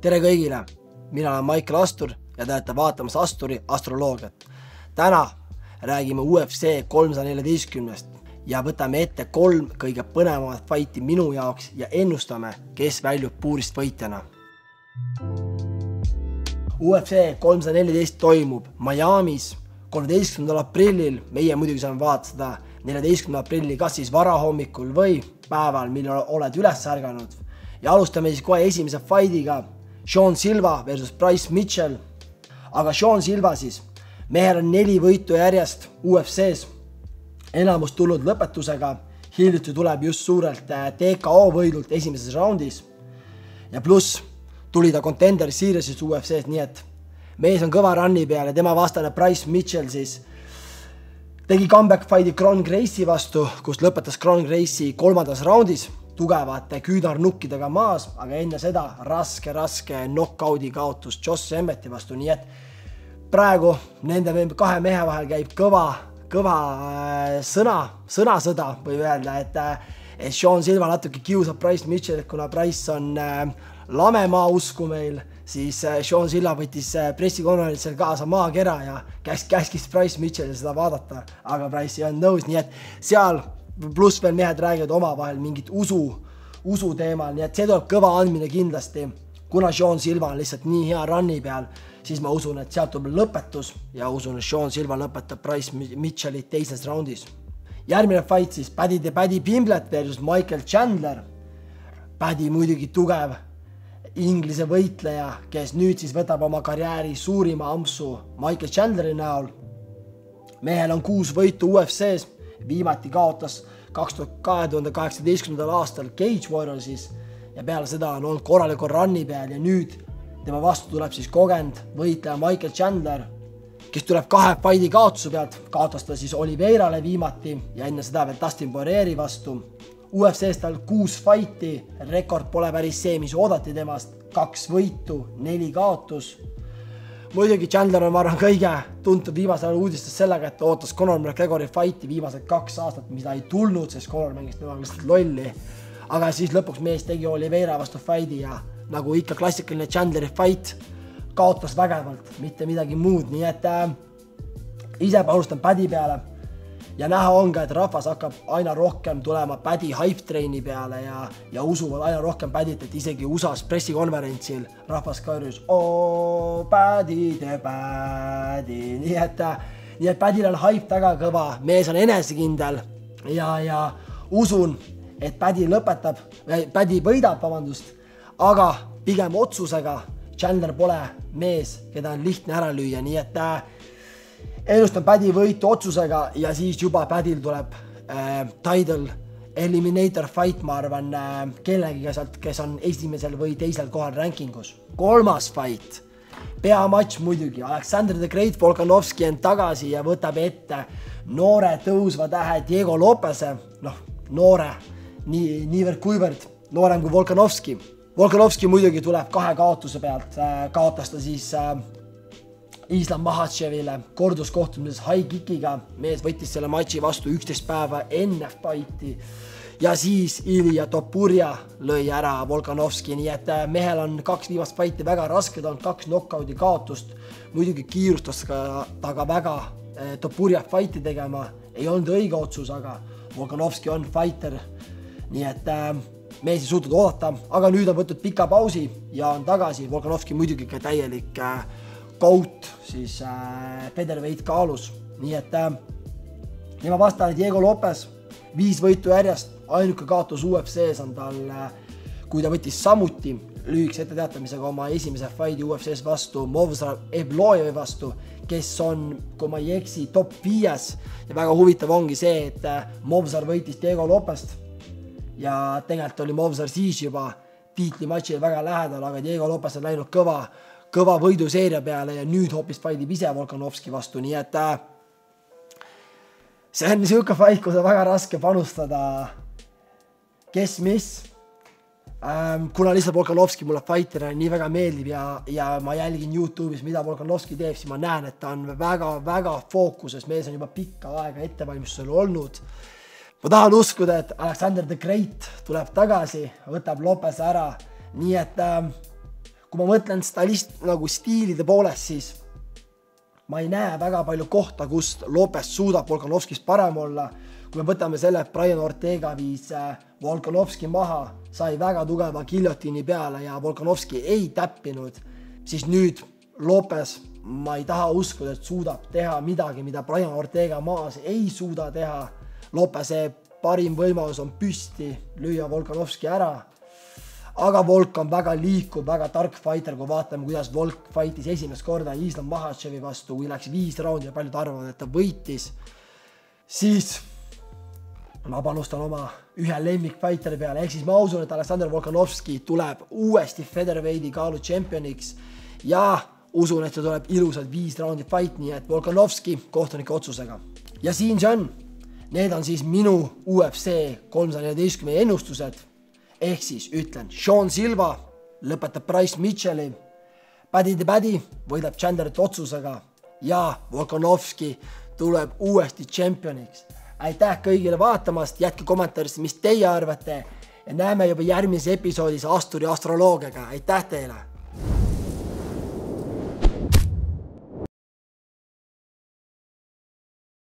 Tere kõigile, mina olen Michael Astur ja te olete vaatamas Asturi astroloogiat. Täna räägime UFC 314 ja võtame ette 3 kõige põnevamat fighti minu jaoks ja ennustame, kes väljub puurist võitjana. UFC 314 toimub Miamis 13. aprillil, meie muidugi saame vaadata 14. aprilli kas siis varahommikul või päeval, mil oled üles ärganud. Ja alustame siis kohe esimese fightiga Sean Silva versus Bryce Mitchell. Aga Sean Silva siis, mehel on 4 võitu järjest UFC-s, enamus tulnud lõpetusega, hiljuti tuleb just suurelt TKO võidult esimeses raundis ja pluss tuli ta Contender Seriesis UFC-s, nii et mees on kõva runni peal ja tema vastane Bryce Mitchell siis tegi comeback fighti Kron Gracie vastu, kus lõpetas Kron Gracie 3. raundis tugevate küünarnukkidega maas, aga enne seda raske knockouti kaotus Josh Emmeti vastu, nii et praegu nende 2 mehe vahel käib kõva sõnasõda või öelda, et Sean Silva natuke kiusab Bryce Mitchell, kuna Bryce on lamemaa usku meil, siis Sean Silva võttis pressikonverentsil kaasa maakera ja käskis Bryce Mitchell seda vaadata, aga Bryce ei olnud nõus, nii et seal pluss veel mehed räägivad omavahel mingit usu teemal, nii et see tuleb kõva andmine kindlasti. Kuna Sean Silva on lihtsalt nii hea runni peal, siis ma usun, et sealt tuleb lõpetus ja usun, et Sean Silva lõpetab Bryce Mitchelli 2. raundis. Järgmine fight siis Paddy Pimblett versus Michael Chandler. Paddy muidugi tugev Inglise võitleja, kes nüüd siis võtab oma karjääri suurima ampsu Michael Chandleri näol. Mehel on 6 võitu UFC-s, viimati kaotas 2018. aastal Cage Warriorsis ja peale seda on olnud korraliku runni peal ja nüüd tema vastu tuleb siis kogenud võitleja Michael Chandler, kes tuleb 2 fighti kaotuse pealt, kaotas ta siis Oliveirale viimati ja enne seda veel Dustin Poirieri vastu. UFC-s tal 6 fighti, rekord pole päris see, mis oodati temast, 2 võitu, 4 kaotus. Muidugi Chandler on arvan kõige tuntud viimasel uudistes sellega, et ootas Conor McGregori fighti viimased 2 aastat, mida ei tulnud, sest Conor mängis temaga lihtsalt lolli. Aga siis lõpuks mees tegi Oliveira vastu fighti ja nagu ikka klassikaline Chandleri fight kaotas vägevalt, mitte midagi muud, nii et ise panustan Paddy peale ja näha on ka, et rahvas hakkab aina rohkem tulema Paddy hype traini peale ja usuvad aina rohkem Paddyt, et isegi USA's pressikonverentsil rahvas karjus Paddy the Paddy, nii et Paddyl on hype taga kõva, mees on enesekindel ja usun, et Paddy võidab, aga pigem otsusega. Chandler pole mees, keda on lihtne ära lüüa, nii et ennustan Paddy võitu otsusega ja siis juba Paddyl tuleb title eliminator fight, ma arvan, kellegiga sealt, kes on esimesel või teisel kohal rankingus. 3. fight, peamatš muidugi, Alexander the Great Volkanovski on tagasi ja võtab ette noore tõusva tähe Diego Lopese, noore, niivõrd kuivõrd noorem kui Volkanovski. Volkanovski muidugi tuleb 2 kaotuse pealt, kaotas ta siis Islam Makhatševile korduskohtumises high kickiga, mees võttis selle matši vastu 11 päeva enne fighti ja siis Ilja Topuria lõi ära Volkanovski, nii et mehel on 2 viimast fighti väga rasked, on 2 knockouti kaotust, muidugi kiirustas ta ka väga Topuria fighti tegema, ei olnud õige otsus, aga Volkanovski on fighter, nii et mees ei suutnud oodata, aga nüüd on võtnud pika pausi ja on tagasi, Volkanovski muidugi ka täielik GOAT siis featherweight kaalus, nii et tema vastane Diego Lopes 5 võitu järjest, ainuke kaotus UFC-s on tal, kui ta võttis samuti lühikese etteteatamisega oma esimese fighti UFC-s vastu Movsar Evlojevi vastu, kes on, kui ma ei eksi, top 5 ja väga huvitav ongi see, et Movsar võitis Diego Lopest ja tegelikult oli Movsar siis juba tiitlimatšil väga lähedal, aga Diego Lopes on läinud kõva võiduseeria peale ja nüüd hoopis fightib ise Volkanovski vastu, nii et see on niisugune fight, kus on väga raske panustada kes mis. Kuna lihtsalt Volkanovski mulle fighterina nii väga meeldib ja ma jälgin YouTube'is, mida Volkanovski teeb, siis ma näen, et ta on väga fookuses, mees on juba pikka aega ettevalmistusel olnud. Ma tahan uskuda, et Alexander the Great tuleb tagasi, võtab Lopez ära, nii et kui ma mõtlen nagu stiilide poolest, siis ma ei näe väga palju kohta, kus Lopez suudab Volkanovskist parem olla. Kui me võtame selle, et Brian Ortega viis Volkanovski maha, sai väga tugeva giljotiini peale ja Volkanovski ei täppinud, siis nüüd Lopez, ma ei taha uskuda, et suudab teha midagi, mida Brian Ortega maas ei suuda teha. Lopeze parim võimalus on püsti lüüa Volkanovski ära. Aga Volk on väga liikuv, väga tark fighter, kui vaatame, kuidas Volk fightis esimest korda Islam Makhachevi vastu, kui läks 5 raundi ja paljud arvavad, et ta võitis. Siis ma panustan oma ühe lemmikfighteri peale, ehk siis ma usun, et Aleksandr Volkanovski tuleb uuesti featherweighti kaalu championiks ja usun, et see tuleb ilusalt 5 raundi fight, nii et Volkanovski kohtunike otsusega. Ja siin see on. Need on siis minu UFC 314 ennustused. Ehk siis ütlen, Sean Silva lõpetab Bryce Mitchelli, Paddy the Paddy võidab Chandlerit otsusega ja Volkanovski tuleb uuesti championiks. Aitäh kõigile vaatamast, jätke kommentaarisse, mis teie arvate ja näeme juba järgmises episoodis Asturi astroloogiaga. Aitäh teile!